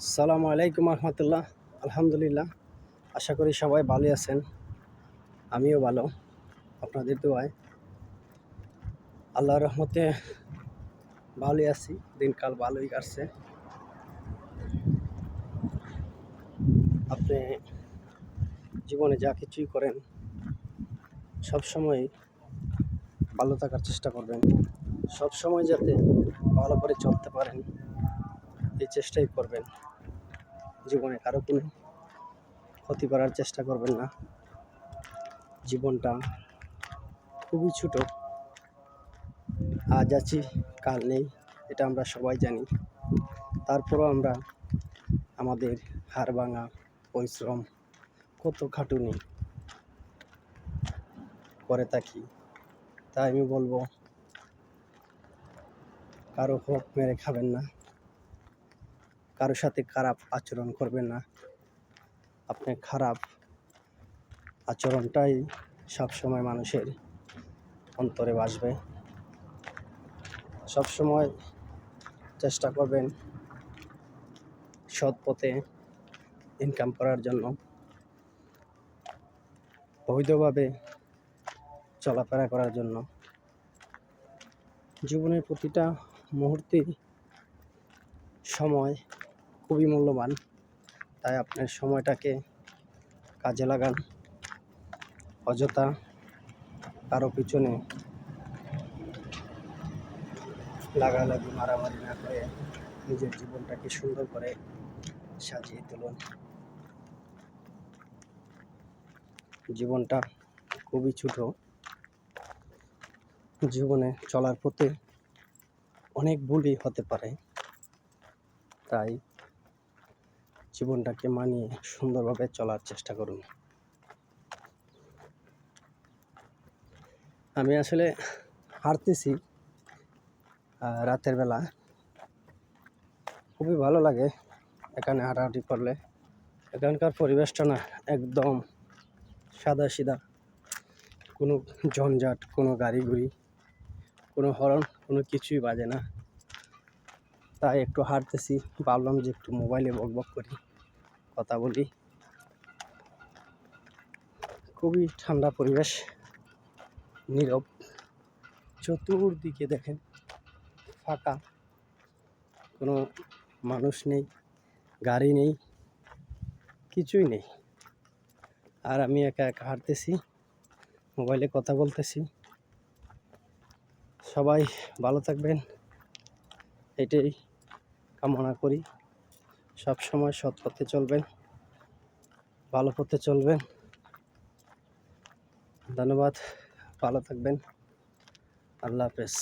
আসসালামু আলাইকুম রহমতুল্লাহ। আলহামদুলিল্লাহ, আশা করি সবাই ভালো আছেন। আমিও ভালো, আপনাদের দোয়ায় আল্লাহর রহমতে ভালোই আছি। দিনকাল ভালোই কাটছে। আপনি জীবনে যা কিছুই করেন সবসময় ভালো থাকার চেষ্টা করবেন, সবসময় যাতে ভালো করে চলতে পারেন এই চেষ্টাই করবেন। জীবনে কারো কোনো ক্ষতি করার চেষ্টা করবেন না। জীবনটা খুবই ছোট, আজ আছি কাল নেই, এটা আমরা সবাই জানি। তারপরও আমরা আমাদের হাড় ভাঙা পরিশ্রম, কত খাটুনি করে থাকি। তাই আমি বলবো, কারো হক মেরে খাবেন না, কারোর সাথে খারাপ আচরণ করবেন না। আপনার খারাপ আচরণটাই সবসময় মানুষের অন্তরে বাসবে। সবসময় চেষ্টা করবেন সৎ পথে ইনকাম করার জন্য, বৈধভাবে চলাফেরা করার জন্য। জীবনের প্রতিটা মুহূর্তে সময় খুবই মূল্যবান, তাই আপনার সময়টাকে কাজে লাগান। অযথা কারো পিছনে লাগালাগি মারামারি না করে নিজের জীবনটাকে সুন্দর করে সাজিয়ে তুলুন। জীবনটা খুবই ছোট, জীবনে চলার পথে অনেক ভুলই হতে পারে, তাই জীবনটাকে মানিয়ে সুন্দরভাবে চলার চেষ্টা করুন। আমি আসলে হাঁটতেছি রাতের বেলা, খুবই ভালো লাগে এখানে হাঁটাহাঁটি করলে। এখানকার পরিবেশটা না একদম সাদা সিধা, কোনো ঝঞ্ঝাট, কোনো গাড়ি গুড়ি, কোনো হর্ন, কোনো কিছুই বাজে না। তাই একটু হাঁটতেছি, ভাবলাম যে একটু মোবাইলে বকবক করি, কথা বলি। খুবই ঠান্ডা পরিবেশ, নীরব, চতুর্দিকে দেখেন ফাঁকা, কোনো মানুষ নেই, গাড়ি নেই, কিছুই নেই। আর আমি একা একা হাঁটতেছি, মোবাইলে কথা বলতেছি। সবাই ভালো থাকবেন, এটাই কামনা করি। সব সময় সৎ পথে চলবেন, ভালো পথে চলবেন। ধন্যবাদ, ভালো থাকবেন। আল্লাহ হাফেজ।